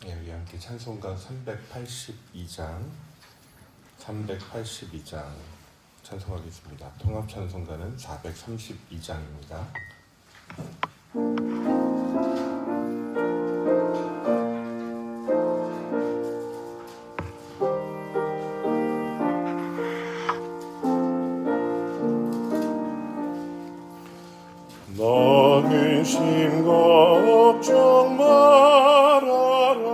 예, 우리 함께 찬송가 382장 찬송하겠습니다. 통합 찬송가는 432장입니다. 너는 심 걱정 말아라.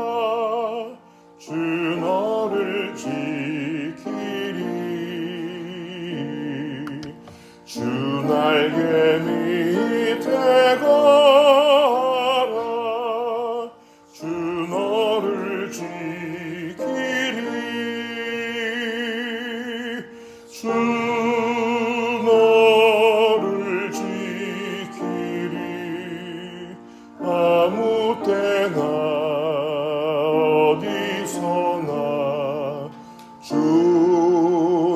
주 너를 지키리. 주 날개 밑에 가라. 주 너를 지키리. 주 너를 지키리. 아무 때나 어디서나 주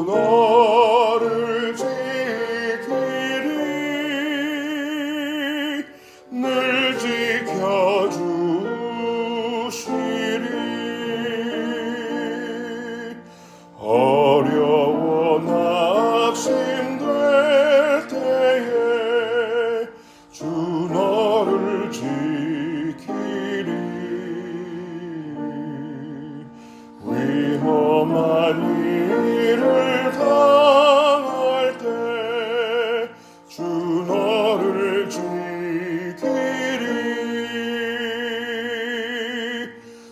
너를 지키리. 늘 지켜주시리. 어려워 낙심될 때에 주 너를 지키리. 위험한 일을 당할 때 주 너를 지키리.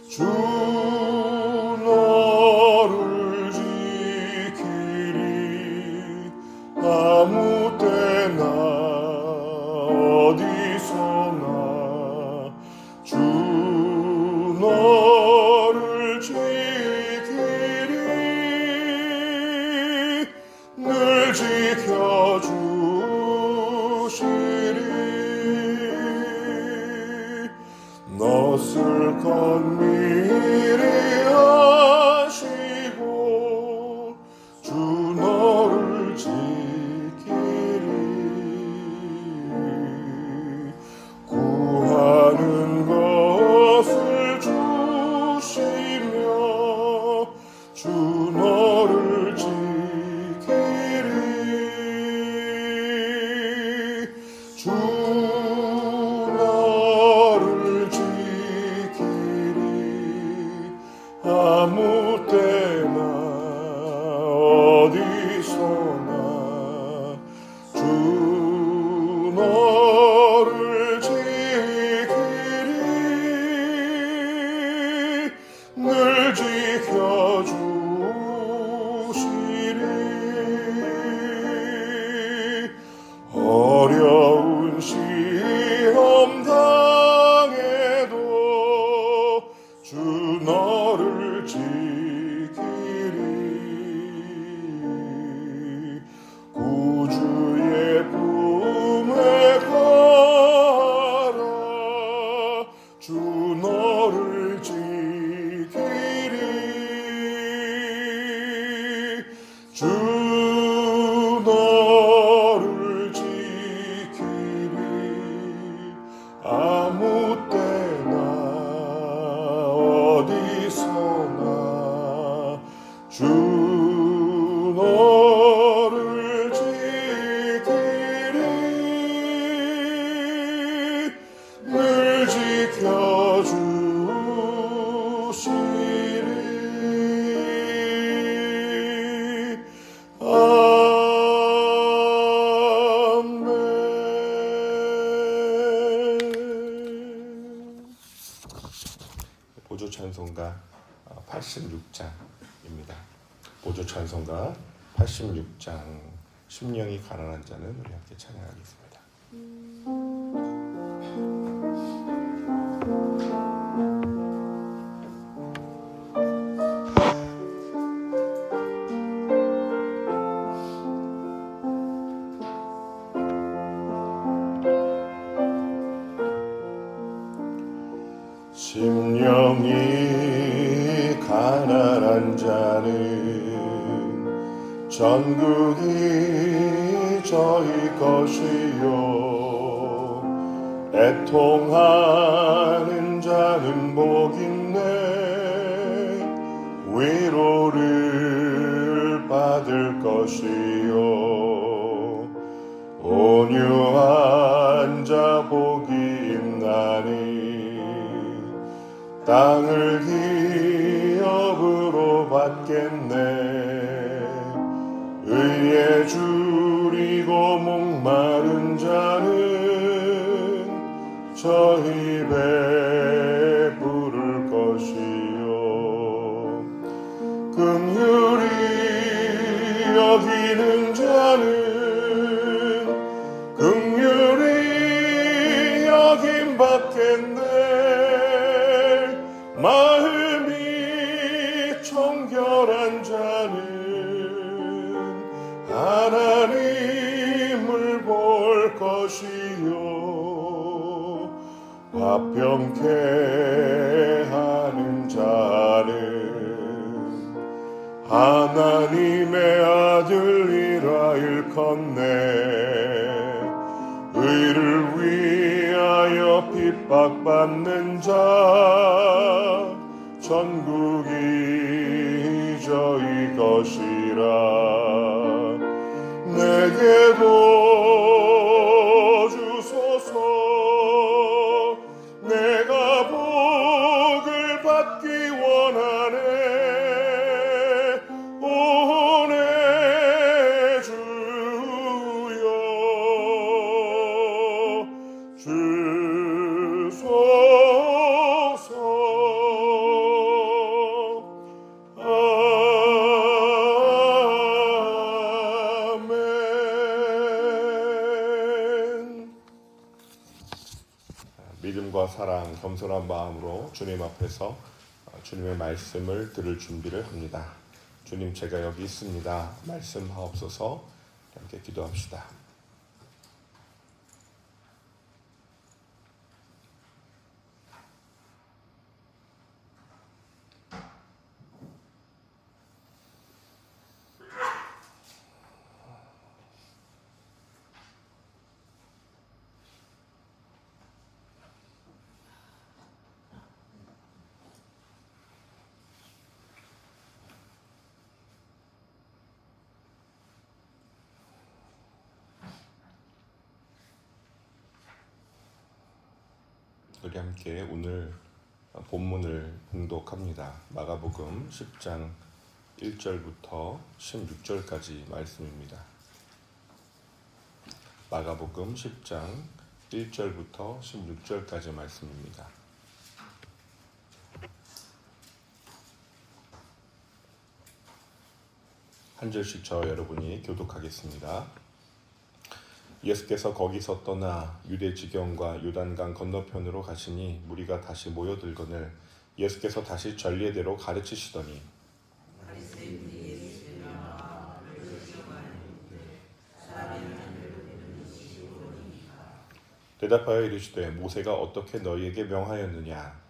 주 너를 지키리. 아무 때나 어디서나 주 너를 지키리. 늘 지켜주시리. 넋을 건미리 하시고 주 너를 지키리. 구하는 것을 주시며 주 너를 지키리. 주 너를 지키리. 아무 때나 어디서나 주 너를 지키리. 늘 지켜주시리. 어려운 시험 당해도 주 너를 지키리. 구주의 품에 가라. 주 너를 지키리. 주 너를 지키리. 아무 때나 어디서나 주 너를 지키리. 늘 지켜주시리. 아멘. 보조 찬송가 86장입니다. 보조 찬송가 86장 심령이 가난한 자는 우리 함께 찬양하겠습니다. 심령이 가난한 자는 전국이 저희 것이요 애통하는 자는 복인 받겠네. 위로를 받을 것이요 온유한 자 복이 있나니 땅을 기업으로 받겠네. 의에 줄이고 목마른 자는 저희 배 부를 것이요 긍휼히 여기는 자는 긍휼히 여김 받겠네. 마음이 청결한 자는 하나님을 볼 것이요 화평케 하는 자는 하나님의 아들이라 일컫네. 의를 위하여 핍박받는 자 천국이 저희 것이라. 내게도 주소서. 내가 복을 받기 원하네. 오 내 주여 주소서. 믿음과 사랑, 겸손한 마음으로 주님 앞에서 주님의 말씀을 들을 준비를 합니다. 주님, 제가 여기 있습니다. 말씀하옵소서. 함께 기도합시다. 우리 함께 오늘 본문을 봉독합니다. 마가복음 10장 1절부터 16절까지 말씀입니다. 마가복음 10장 1절부터 16절까지 말씀입니다. 한 절씩 저 여러분이 교독하겠습니다. 예수께서 거기서 떠나 유대 지경과 요단강 건너편으로 가시니 무리가 다시 모여들거늘 예수께서 다시 전례대로 가르치시더니 대답하여 이르시되 모세가 어떻게 너희에게 명하였느냐.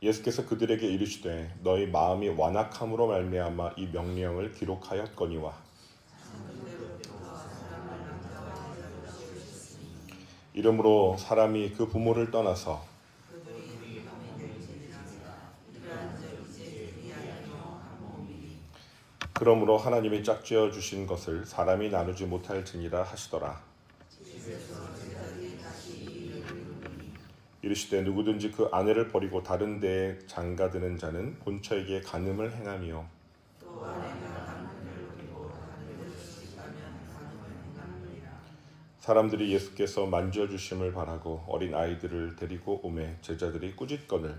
예수께서 그들에게 이르시되 너희 마음이 완악함으로 말미암아 이 명령을 기록하였거니와 이러므로 사람이 그 부모를 떠나서 그러므로 하나님이 짝지어 주신 것을 사람이 나누지 못할지니라 하시더라. 이르시되 누구든지 그 아내를 버리고 다른 데에 장가드는 자는 본처에게 간음을 행하며 사람들이 예수께서 만져주심을 바라고 어린 아이들을 데리고 오매 제자들이 꾸짖거늘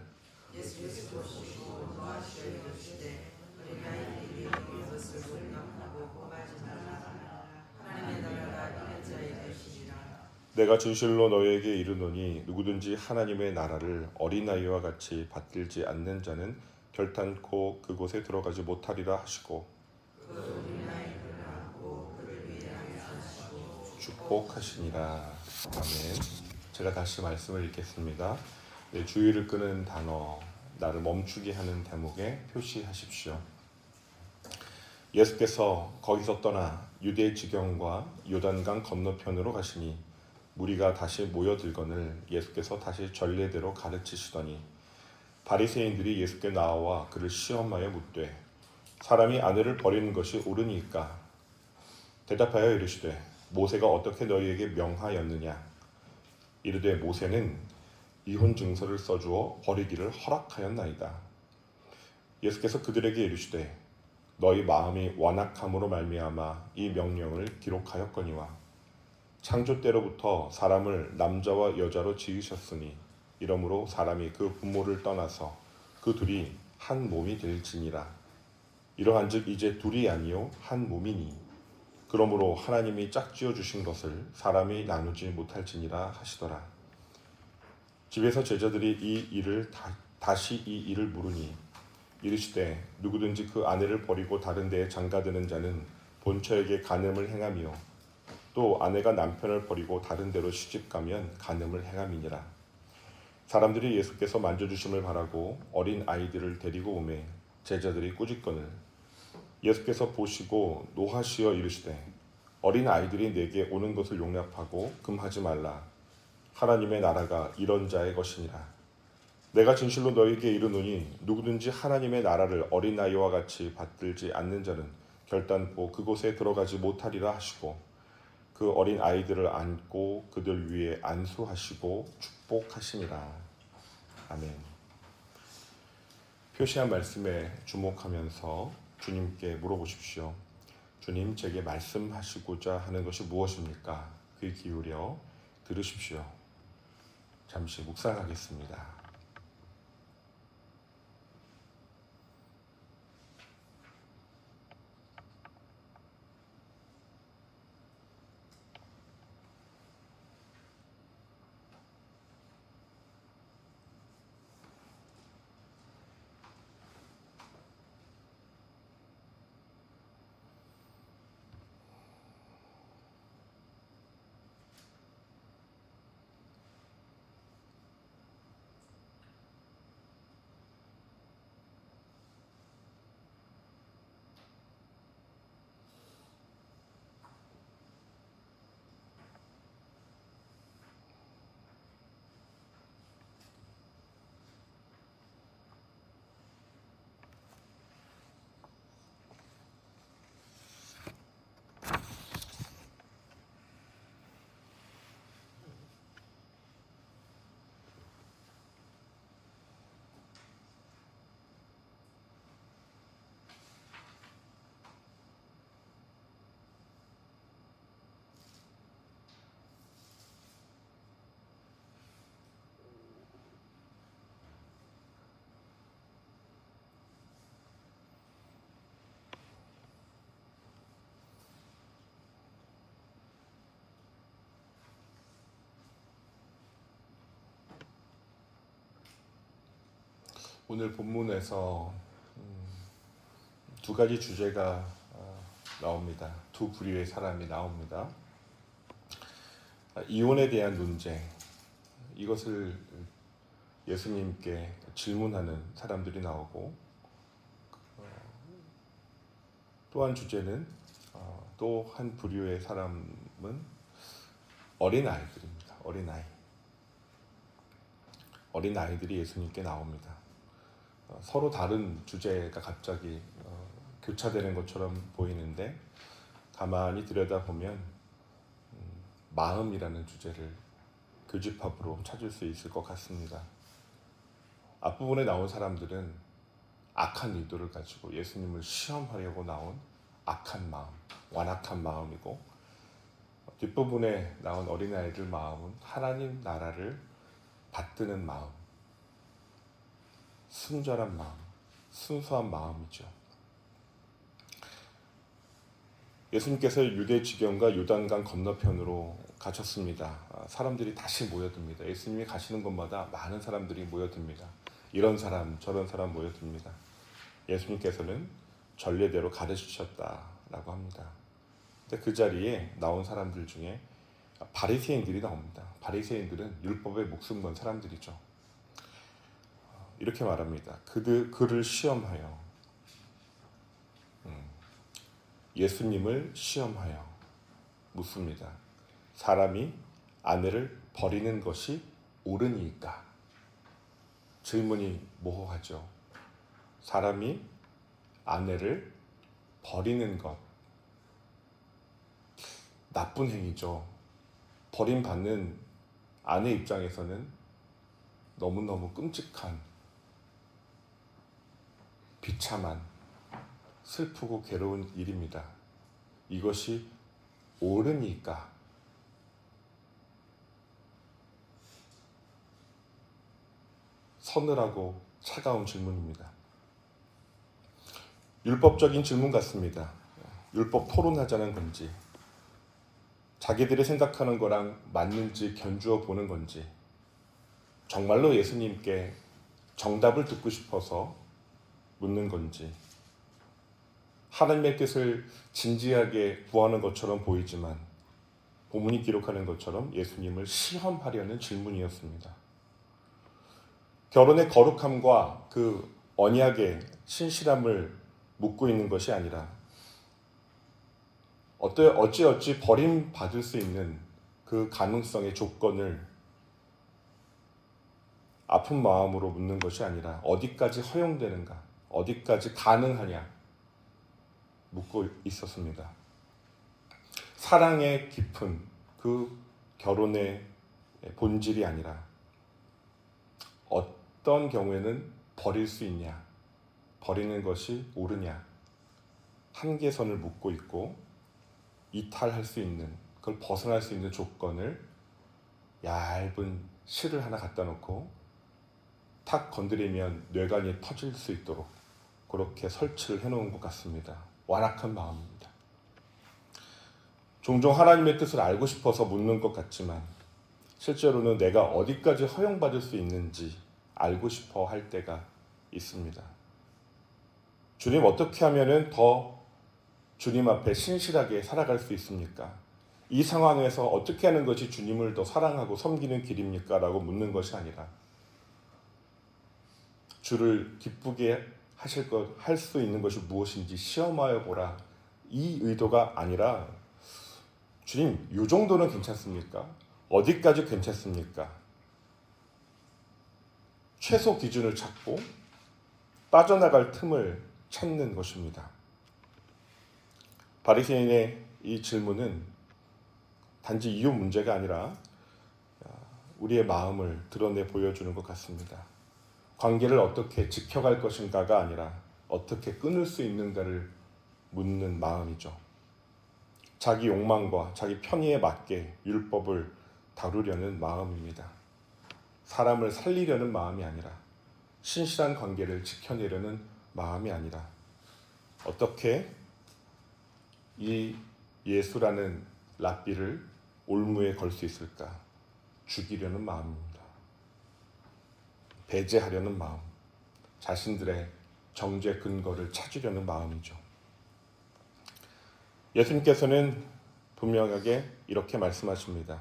내가 진실로 너희에게 이르노니 누구든지 하나님의 나라를 어린아이와 같이 받들지 않는 자는 결탄코 그곳에 들어가지 못하리라 하시고 축복하시니라. 아멘. 제가 다시 말씀을 읽겠습니다. 네, 주의를 끄는 단어, 나를 멈추게 하는 대목에 표시하십시오. 예수께서 거기서 떠나 유대 지경과 요단강 건너편으로 가시니 무리가 다시 모여들거늘 예수께서 다시 전례대로 가르치시더니 바리새인들이 예수께 나와 그를 시험하여 묻되 사람이 아내를 버리는 것이 옳으니까 대답하여 이르시되 모세가 어떻게 너희에게 명하였느냐 이르되 모세는 이혼 증서를 써주어 버리기를 허락하였나이다. 예수께서 그들에게 이르시되 너희 마음이 완악함으로 말미암아 이 명령을 기록하였거니와 창조 때로부터 사람을 남자와 여자로 지으셨으니 이러므로 사람이 그 부모를 떠나서 그 둘이 한 몸이 될지니라. 이러한즉 이제 둘이 아니요 한 몸이니 그러므로 하나님이 짝지어 주신 것을 사람이 나누지 못할지니라 하시더라. 집에서 제자들이 다시 이 일을 물으니 이르시되 누구든지 그 아내를 버리고 다른 데에 장가드는 자는 본처에게 간음을 행하며 또 아내가 남편을 버리고 다른 데로 시집가면 간음을 행함이니라. 사람들이 예수께서 만져주심을 바라고 어린 아이들을 데리고 오매 제자들이 꾸짖거늘 예수께서 보시고 노하시어 이르시되 어린 아이들이 내게 오는 것을 용납하고 금하지 말라. 하나님의 나라가 이런 자의 것이니라. 내가 진실로 너희에게 이르노니 누구든지 하나님의 나라를 어린아이와 같이 받들지 않는 자는 결단코 그곳에 들어가지 못하리라 하시고 그 어린 아이들을 안고 그들 위에 안수하시고 축복하시니라. 아멘. 표시한 말씀에 주목하면서 주님께 물어보십시오. 주님, 제게 말씀하시고자 하는 것이 무엇입니까? 귀 기울여 들으십시오. 잠시 묵상하겠습니다. 오늘 본문에서 두 가지 주제가 나옵니다. 두 부류의 사람이 나옵니다. 이혼에 대한 논쟁, 이것을 예수님께 질문하는 사람들이 나오고 또 한 주제는 또 한 부류의 사람은 어린아이들입니다. 어린아이들이 예수님께 나옵니다. 서로 다른 주제가 갑자기 교차되는 것처럼 보이는데 가만히 들여다보면 마음이라는 주제를 교집합으로 찾을 수 있을 것 같습니다. 앞부분에 나온 사람들은 악한 의도를 가지고 예수님을 시험하려고 나온 악한 마음, 완악한 마음이고 뒷부분에 나온 어린아이들 마음은 하나님 나라를 받드는 마음, 순절한 마음, 순수한 마음이죠. 예수님께서 유대 지경과 요단강 건너편으로 가셨습니다. 사람들이 다시 모여듭니다. 예수님이 가시는 곳마다 많은 사람들이 모여듭니다. 이런 사람, 저런 사람 모여듭니다. 예수님께서는 전례대로 가르치셨다라고 합니다. 근데 그 자리에 나온 사람들 중에 바리새인들이 나옵니다. 바리새인들은 율법에 목숨 건 사람들이죠. 이렇게 말합니다. 그를 시험하여 예수님을 시험하여 묻습니다. 사람이 아내를 버리는 것이 옳으니까? 질문이 모호하죠. 사람이 아내를 버리는 것, 나쁜 행위죠. 버림받는 아내 입장에서는 너무너무 끔찍한, 비참한, 슬프고 괴로운 일입니다. 이것이 옳으니까? 서늘하고 차가운 질문입니다. 율법적인 질문 같습니다. 율법 토론하자는 건지, 자기들이 생각하는 거랑 맞는지 견주어 보는 건지, 정말로 예수님께 정답을 듣고 싶어서 묻는 건지, 하나님의 뜻을 진지하게 구하는 것처럼 보이지만 본문이 기록하는 것처럼 예수님을 시험하려는 질문이었습니다. 결혼의 거룩함과 그 언약의 신실함을 묻고 있는 것이 아니라 어찌어찌 버림받을 수 있는 그 가능성의 조건을 아픈 마음으로 묻는 것이 아니라 어디까지 허용되는가, 어디까지 가능하냐 묻고 있었습니다. 사랑의 깊은 그 결혼의 본질이 아니라 어떤 경우에는 버릴 수 있냐, 버리는 것이 옳으냐, 한계선을 묻고 있고 이탈할 수 있는, 그걸 벗어날 수 있는 조건을 얇은 실을 하나 갖다 놓고 탁 건드리면 뇌관이 터질 수 있도록 그렇게 설치를 해놓은 것 같습니다. 완악한 마음입니다. 종종 하나님의 뜻을 알고 싶어서 묻는 것 같지만 실제로는 내가 어디까지 허용받을 수 있는지 알고 싶어 할 때가 있습니다. 주님, 어떻게 하면 더 주님 앞에 신실하게 살아갈 수 있습니까? 이 상황에서 어떻게 하는 것이 주님을 더 사랑하고 섬기는 길입니까? 라고 묻는 것이 아니라 주를 기쁘게 할 수 있는 것이 무엇인지 시험하여 보라, 이 의도가 아니라 주님, 이 정도는 괜찮습니까? 어디까지 괜찮습니까? 최소 기준을 찾고 빠져나갈 틈을 찾는 것입니다. 바리새인의 이 질문은 단지 이유 문제가 아니라 우리의 마음을 드러내 보여주는 것 같습니다. 관계를 어떻게 지켜갈 것인가가 아니라 어떻게 끊을 수 있는가를 묻는 마음이죠. 자기 욕망과 자기 편의에 맞게 율법을 다루려는 마음입니다. 사람을 살리려는 마음이 아니라 신실한 관계를 지켜내려는 마음이 아니라 어떻게 이 예수라는 랍비를 올무에 걸 수 있을까? 죽이려는 마음입니다. 배제하려는 마음, 자신들의 정죄 근거를 찾으려는 마음이죠. 예수님께서는 분명하게 이렇게 말씀하십니다.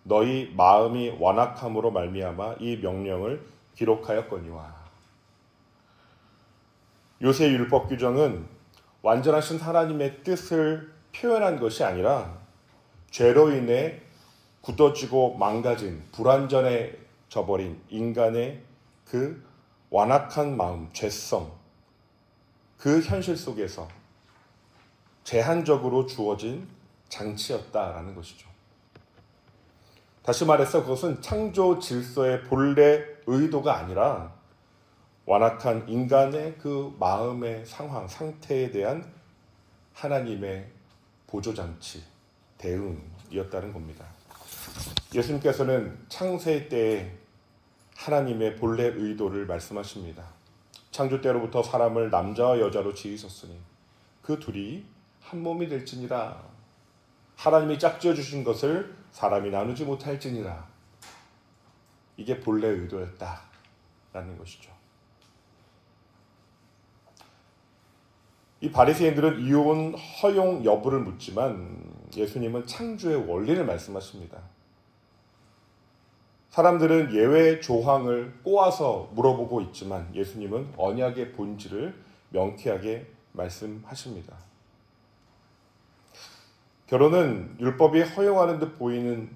너희 마음이 완악함으로 말미암아 이 명령을 기록하였거니와. 요새 율법 규정은 완전하신 하나님의 뜻을 표현한 것이 아니라 죄로 인해 굳어지고 망가진, 불완전해져 버린 인간의 그 완악한 마음, 죄성, 그 현실 속에서 제한적으로 주어진 장치였다라는 것이죠. 다시 말해서 그것은 창조 질서의 본래 의도가 아니라 완악한 인간의 그 마음의 상태에 대한 하나님의 보조장치, 대응이었다는 겁니다. 예수님께서는 창세 때에 하나님의 본래 의도를 말씀하십니다. 창조 때로부터 사람을 남자와 여자로 지으셨으니 그 둘이 한 몸이 될지니라. 하나님이 짝지어 주신 것을 사람이 나누지 못할지니라. 이게 본래 의도였다라는 것이죠. 이 바리새인들은 이혼 허용 여부를 묻지만 예수님은 창조의 원리를 말씀하십니다. 사람들은 예외 조항을 꼬아서 물어보고 있지만 예수님은 언약의 본질을 명쾌하게 말씀하십니다. 결혼은 율법이 허용하는 듯 보이는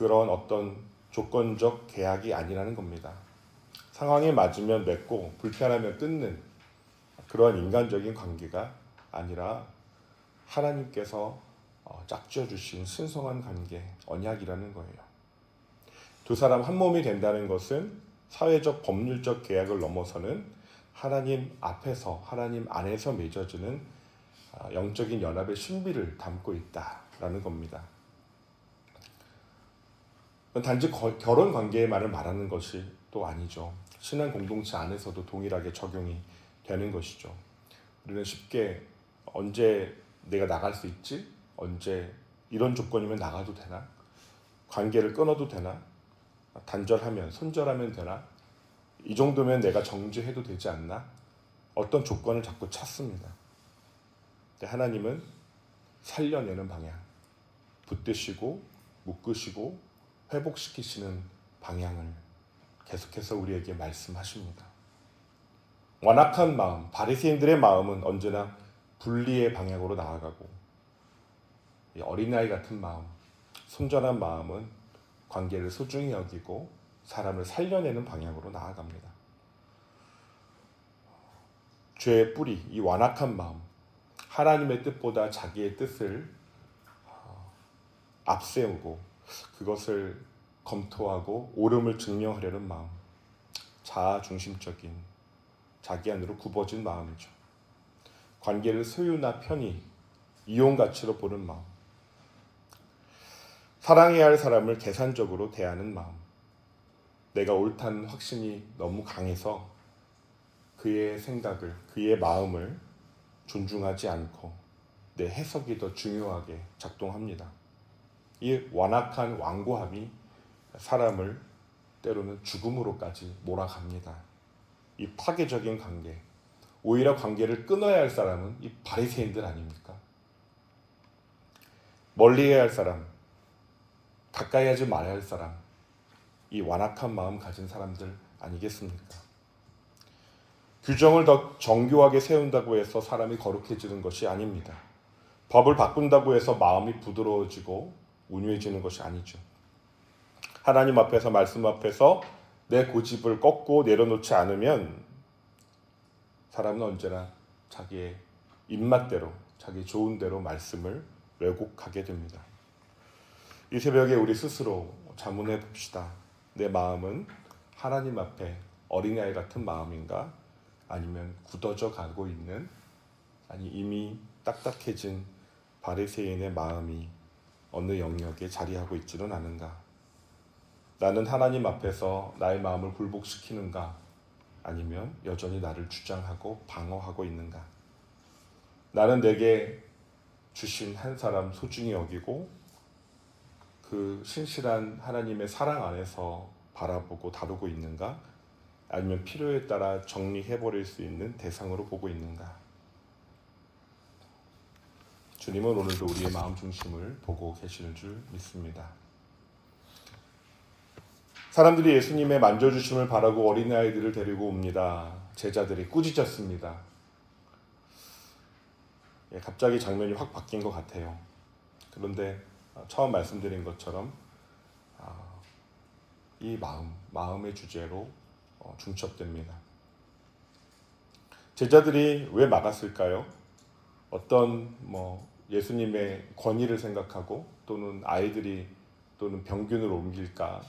그런 어떤 조건적 계약이 아니라는 겁니다. 상황이 맞으면 맺고 불편하면 끊는 그런 인간적인 관계가 아니라 하나님께서 짝지어 주신 신성한 관계, 언약이라는 거예요. 두 사람 한 몸이 된다는 것은 사회적 법률적 계약을 넘어서는 하나님 앞에서, 하나님 안에서 맺어지는 영적인 연합의 신비를 담고 있다라는 겁니다. 단지 결혼 관계만을 말하는 것이 또 아니죠. 신앙 공동체 안에서도 동일하게 적용이 되는 것이죠. 우리는 쉽게 언제 내가 나갈 수 있지? 언제 이런 조건이면 나가도 되나? 관계를 끊어도 되나? 단절하면, 손절하면 되나? 이 정도면 내가 정지해도 되지 않나? 어떤 조건을 자꾸 찾습니다. 근데 하나님은 살려내는 방향, 붙드시고 묶으시고 회복시키시는 방향을 계속해서 우리에게 말씀하십니다. 완악한 마음, 바리새인들의 마음은 언제나 분리의 방향으로 나아가고, 이 어린아이 같은 마음, 순전한 마음은 관계를 소중히 여기고 사람을 살려내는 방향으로 나아갑니다. 죄의 뿌리, 이 완악한 마음, 하나님의 뜻보다 자기의 뜻을 앞세우고 그것을 검토하고 옳음을 증명하려는 마음, 자아 중심적인 자기 안으로 굽어진 마음이죠. 관계를 소유나 편의, 이용 가치로 보는 마음, 사랑해야 할 사람을 계산적으로 대하는 마음, 내가 옳다는 확신이 너무 강해서 그의 생각을, 그의 마음을 존중하지 않고 내 해석이 더 중요하게 작동합니다. 이 완악한 완고함이 사람을 때로는 죽음으로까지 몰아갑니다. 이 파괴적인 관계, 오히려 관계를 끊어야 할 사람은 이 바리새인들 아닙니까? 멀리해야 할 사람, 가까이 하지 말아야 할 사람, 이 완악한 마음 가진 사람들 아니겠습니까? 규정을 더 정교하게 세운다고 해서 사람이 거룩해지는 것이 아닙니다. 법을 바꾼다고 해서 마음이 부드러워지고 온유해지는 것이 아니죠. 하나님 앞에서, 말씀 앞에서 내 고집을 꺾고 내려놓지 않으면 사람은 언제나 자기의 입맛대로, 자기 좋은 대로 말씀을 왜곡하게 됩니다. 이 새벽에 우리 스스로 자문해 봅시다. 내 마음은 하나님 앞에 어린아이 같은 마음인가? 아니면 굳어져 가고 있는, 아니 이미 딱딱해진 바리새인의 마음이 어느 영역에 자리하고 있지는 않은가? 나는 하나님 앞에서 나의 마음을 굴복시키는가? 아니면 여전히 나를 주장하고 방어하고 있는가? 나는 내게 주신 한 사람 소중히 여기고 그 신실한 하나님의 사랑 안에서 바라보고 다루고 있는가? 아니면 필요에 따라 정리해버릴 수 있는 대상으로 보고 있는가? 주님은 오늘도 우리의 마음 중심을 보고 계시는 줄 믿습니다. 사람들이 예수님의 만져주심을 바라고 어린아이들을 데리고 옵니다. 제자들이 꾸짖었습니다. 갑자기 장면이 확 바뀐 것 같아요. 그런데 처음 말씀드린 것처럼 이 마음의 주제로 중첩됩니다. 제자들이 왜 막았을까요? 어떤 예수님의 권위를 생각하고 또는 아이들이 또는 병균을 옮길까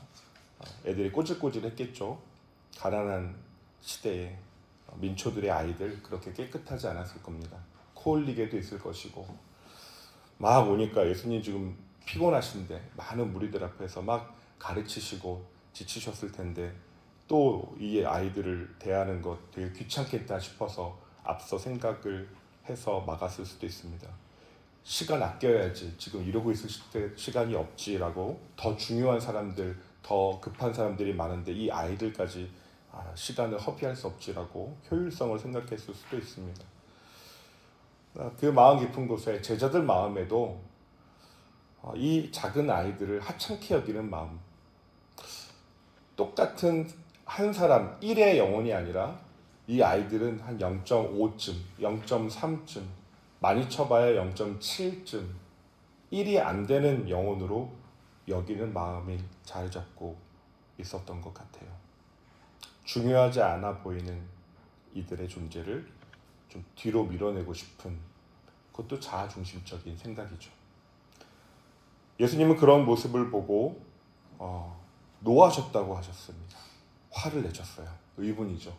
애들이 꼬질꼬질했겠죠. 가난한 시대에 민초들의 아이들 그렇게 깨끗하지 않았을 겁니다. 코 흘리게도 있을 것이고 막 오니까 예수님 지금 피곤하신데 많은 무리들 앞에서 막 가르치시고 지치셨을 텐데 또 이 아이들을 대하는 것 되게 귀찮겠다 싶어서 앞서 생각을 해서 막았을 수도 있습니다. 시간 아껴야지, 지금 이러고 있을 시간이 없지라고 더 중요한 사람들, 더 급한 사람들이 많은데 이 아이들까지 시간을 허비할 수 없지라고 효율성을 생각했을 수도 있습니다. 그 마음 깊은 곳에 제자들 마음에도 이 작은 아이들을 하찮게 여기는 마음, 똑같은 한 사람 1의 영혼이 아니라 이 아이들은 한 0.5쯤, 0.3쯤, 많이 쳐봐야 0.7쯤 1이 안 되는 영혼으로 여기는 마음이 잘 잡고 있었던 것 같아요. 중요하지 않아 보이는 이들의 존재를 좀 뒤로 밀어내고 싶은, 그것도 자아중심적인 생각이죠. 예수님은 그런 모습을 보고 노하셨다고 하셨습니다. 화를 내셨어요. 의문이죠.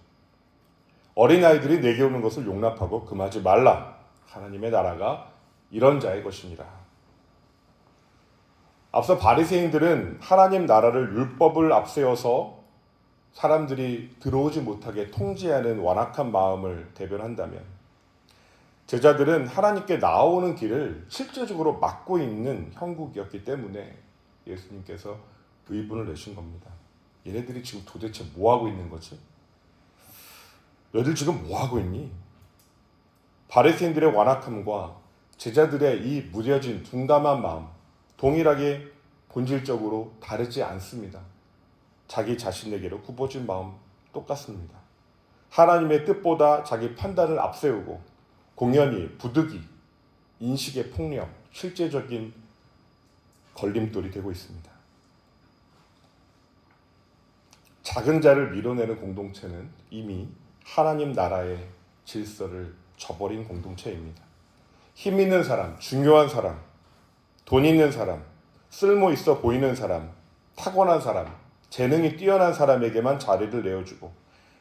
어린아이들이 내게 오는 것을 용납하고 금하지 말라. 하나님의 나라가 이런 자의 것이니라. 앞서 바리새인들은 하나님 나라를 율법을 앞세워서 사람들이 들어오지 못하게 통제하는 완악한 마음을 대변한다면, 제자들은 하나님께 나오는 길을 실제적으로 막고 있는 형국이었기 때문에 예수님께서 의문을 내신 겁니다. 얘네들이 지금 도대체 뭐 하고 있는 거지? 너희들 지금 뭐 하고 있니? 바리새인들의 완악함과 제자들의 이 무뎌진 둔감한 마음, 동일하게 본질적으로 다르지 않습니다. 자기 자신에게로 굽어진 마음 똑같습니다. 하나님의 뜻보다 자기 판단을 앞세우고 공연히 부득이 인식의 폭력, 실제적인 걸림돌이 되고 있습니다. 작은 자를 밀어내는 공동체는 이미 하나님 나라의 질서를 저버린 공동체입니다. 힘 있는 사람, 중요한 사람, 돈 있는 사람, 쓸모 있어 보이는 사람, 타고난 사람, 재능이 뛰어난 사람에게만 자리를 내어주고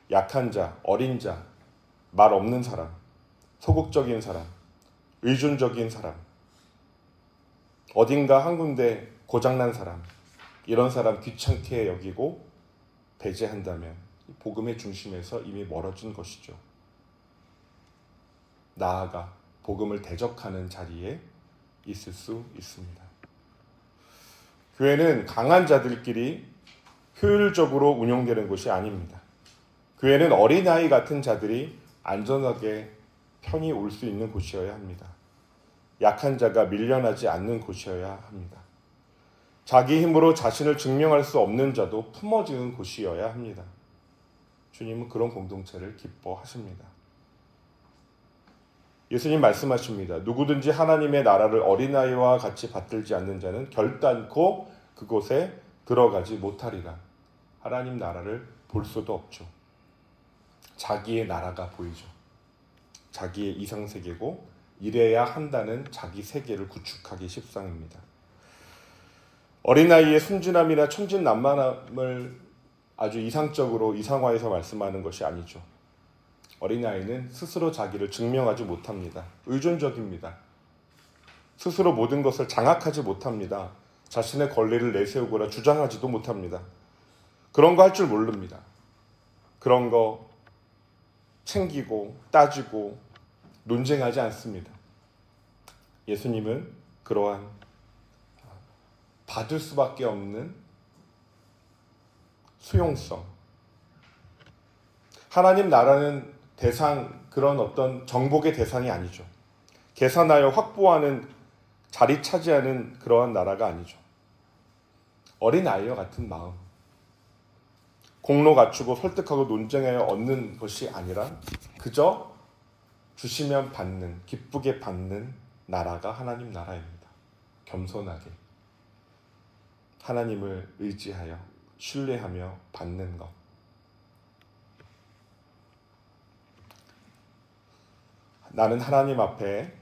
약한 자, 어린 자, 말 없는 사람, 소극적인 사람, 의존적인 사람, 어딘가 한 군데 고장난 사람, 이런 사람 귀찮게 여기고 배제한다면 복음의 중심에서 이미 멀어진 것이죠. 나아가 복음을 대적하는 자리에 있을 수 있습니다. 교회는 강한 자들끼리 효율적으로 운영되는 곳이 아닙니다. 교회는 어린아이 같은 자들이 안전하게 편히 올 수 있는 곳이어야 합니다. 약한 자가 밀려나지 않는 곳이어야 합니다. 자기 힘으로 자신을 증명할 수 없는 자도 품어지는 곳이어야 합니다. 주님은 그런 공동체를 기뻐하십니다. 예수님 말씀하십니다. 누구든지 하나님의 나라를 어린아이와 같이 받들지 않는 자는 결단코 그곳에 들어가지 못하리라. 하나님 나라를 볼 수도 없죠. 자기의 나라가 보이죠. 자기의 이상세계고 이래야 한다는 자기 세계를 구축하기 십상입니다. 어린아이의 순진함이나 천진난만함을 아주 이상적으로 이상화해서 말씀하는 것이 아니죠. 어린아이는 스스로 자기를 증명하지 못합니다. 의존적입니다. 스스로 모든 것을 장악하지 못합니다. 자신의 권리를 내세우거나 주장하지도 못합니다. 그런 거 할 줄 모릅니다. 그런 거 챙기고 따지고 논쟁하지 않습니다. 예수님은 그러한 받을 수밖에 없는 수용성, 하나님 나라는 그런 어떤 정복의 대상이 아니죠. 계산하여 확보하는, 자리 차지하는 그러한 나라가 아니죠. 어린아이와 같은 마음, 공로 갖추고 설득하고 논쟁하여 얻는 것이 아니라 그저 주시면 받는, 기쁘게 받는 나라가 하나님 나라입니다. 겸손하게 하나님을 의지하여 신뢰하며 받는 것. 나는 하나님 앞에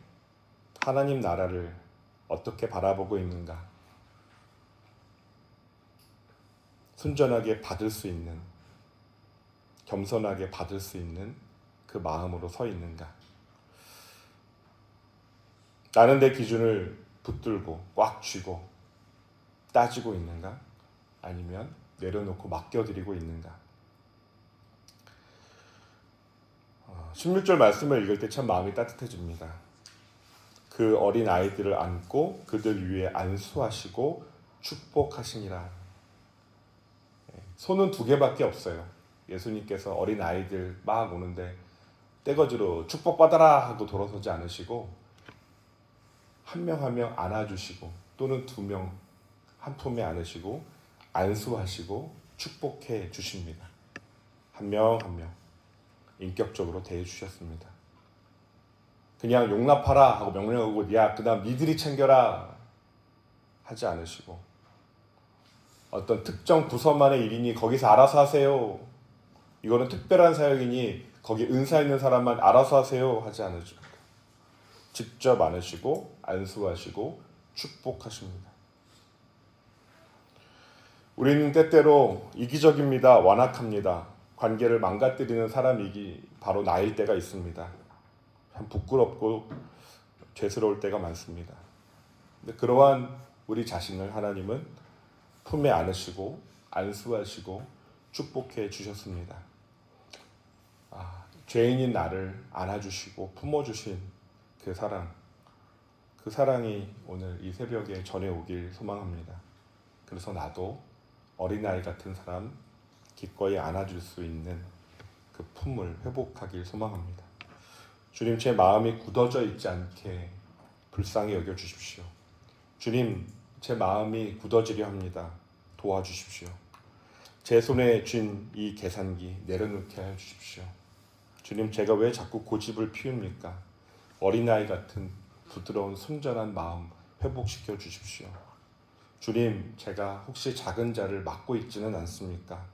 하나님 나라를 어떻게 바라보고 있는가? 순전하게 받을 수 있는, 겸손하게 받을 수 있는 그 마음으로 서 있는가? 나는 내 기준을 붙들고 꽉 쥐고 따지고 있는가? 아니면 내려놓고 맡겨드리고 있는가? 16절 말씀을 읽을 때 참 마음이 따뜻해집니다. 그 어린 아이들을 안고 그들 위에 안수하시고 축복하시니라. 손은 2개밖에 없어요. 예수님께서 어린 아이들 막 오는데 떼거지로 축복받아라 하고 돌아서지 않으시고 한 명 한 명 안아주시고 또는 2명 한 품에 안으시고 안수하시고 축복해 주십니다. 한 명 한 명 인격적으로 대해 주셨습니다. 그냥 용납하라 하고 명령하고 야 그다음 니들이 챙겨라 하지 않으시고 어떤 특정 부서만의 일이니 거기서 알아서 하세요. 이거는 특별한 사역이니 거기 은사 있는 사람만 알아서 하세요 하지 않으십니까? 직접 안으시고 안수하시고 축복하십니다. 우리는 때때로 이기적입니다. 완악합니다. 관계를 망가뜨리는 사람이기 바로 나일 때가 있습니다. 참 부끄럽고 죄스러울 때가 많습니다. 근데 그러한 우리 자신을 하나님은 품에 안으시고 안수하시고 축복해 주셨습니다. 죄인인 나를 안아주시고 품어주신 그 사랑이 오늘 이 새벽에 전해오길 소망합니다. 그래서 나도 어린아이 같은 사람 기꺼이 안아줄 수 있는 그 품을 회복하길 소망합니다. 주님, 제 마음이 굳어져 있지 않게 불쌍히 여겨주십시오. 주님, 제 마음이 굳어지려 합니다. 도와주십시오. 제 손에 쥔 이 계산기 내려놓게 해 주십시오. 주님, 제가 왜 자꾸 고집을 피웁니까? 어린아이 같은 부드러운 순전한 마음 회복시켜 주십시오. 주님, 제가 혹시 작은 자를 맡고 있지는 않습니까?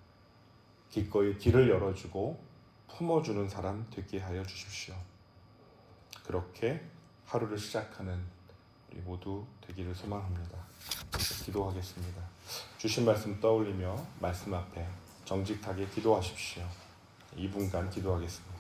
기꺼이 길을 열어주고 품어주는 사람 되게 하여 주십시오. 그렇게 하루를 시작하는 우리 모두 되기를 소망합니다. 기도하겠습니다. 주신 말씀 떠올리며 말씀 앞에 정직하게 기도하십시오. 2분간 기도하겠습니다.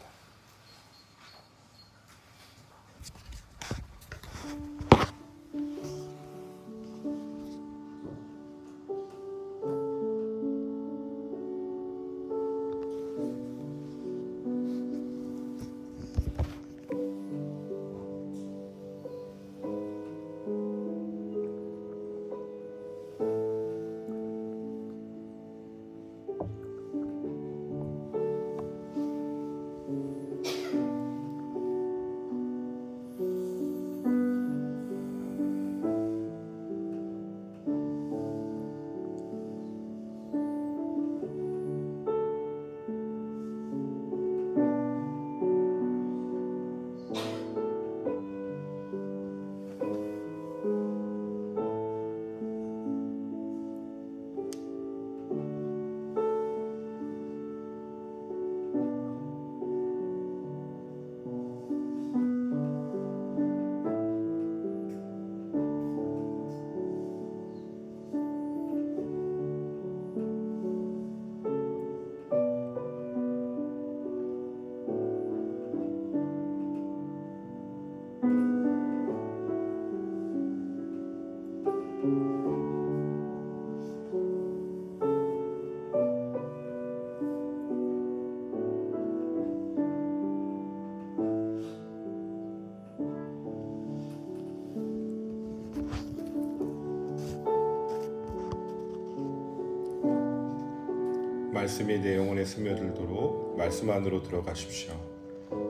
말씀이 내 영혼에 스며들도록 말씀 안으로 들어가십시오.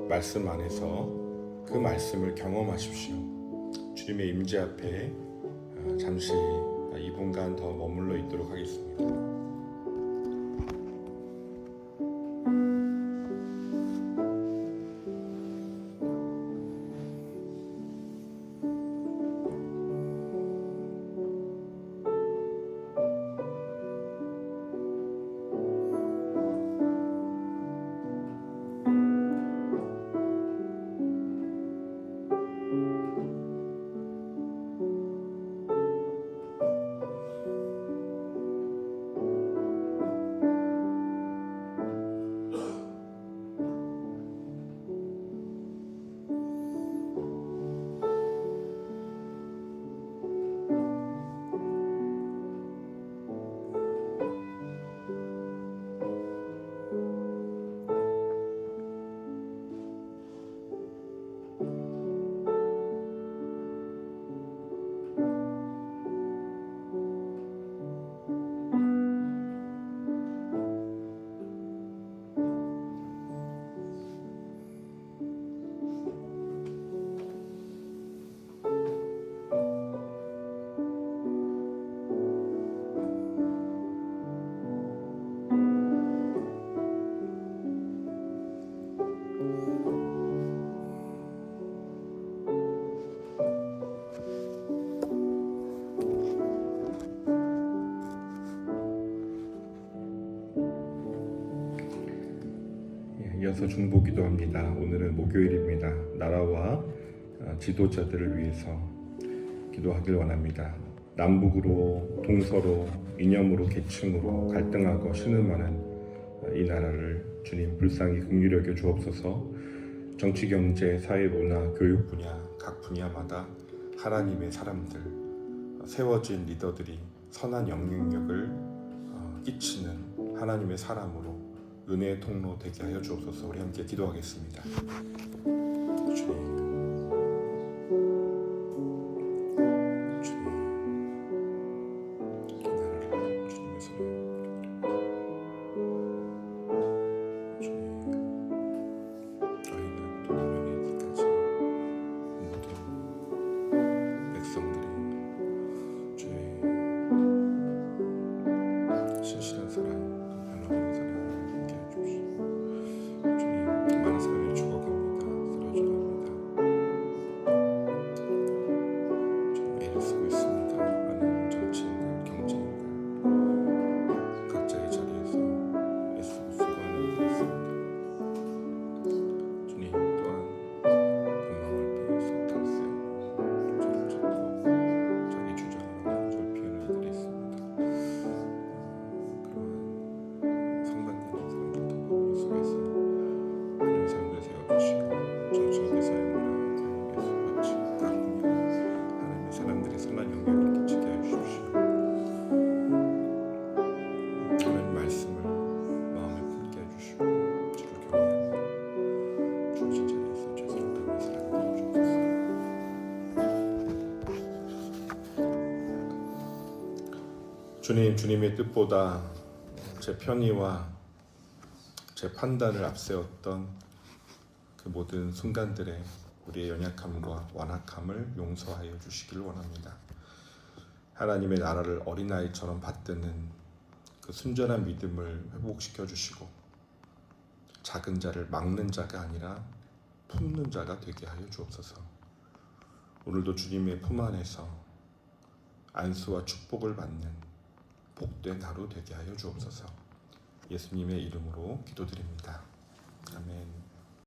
말씀 안에서 그 말씀을 경험하십시오. 주님의 임재 앞에 잠시 2분간 더 머물러 있도록 하겠습니다. 이어서 중보 기도합니다. 오늘은 목요일입니다. 나라와 지도자들을 위해서 기도하길 원합니다. 남북으로, 동서로, 이념으로, 계층으로 갈등하고 신음하는 이 나라를 주님 불쌍히 긍휼히 여겨 주옵소서. 정치, 경제, 사회, 문화, 교육 분야 각 분야마다 하나님의 사람들, 세워진 리더들이 선한 영향력을 끼치는 하나님의 사람으로 은혜의 통로 되게 하여 주옵소서. 우리 함께 기도하겠습니다. 주님, 신실한 사랑, 변함없는 사랑을 함께 해주시오. 주님, 많은 사람이 죽어갑니다. 쓰러져갑니다. 좀 애를 쓰고 있습니다. 많은 정치인들, 경제인들 각자의 자리에서 애쓰고 수고하는 일이 있습니다. 주님 또한 욕망을 피해서 탈세하고 죄를 짓고 자기 주장하는 거절 피우는 이들이 있습니다. 주님, 주님의 뜻보다 제 편의와 제 판단을 앞세웠던 그 모든 순간들에 우리의 연약함과 완악함을 용서하여 주시길 원합니다. 하나님의 나라를 어린아이처럼 받드는 그 순전한 믿음을 회복시켜 주시고 작은 자를 막는 자가 아니라 품는 자가 되게 하여 주옵소서. 오늘도 주님의 품 안에서 안수와 축복을 받는 복된 하루 되게 하여 주옵소서. 예수님의 이름으로 기도드립니다. 아멘.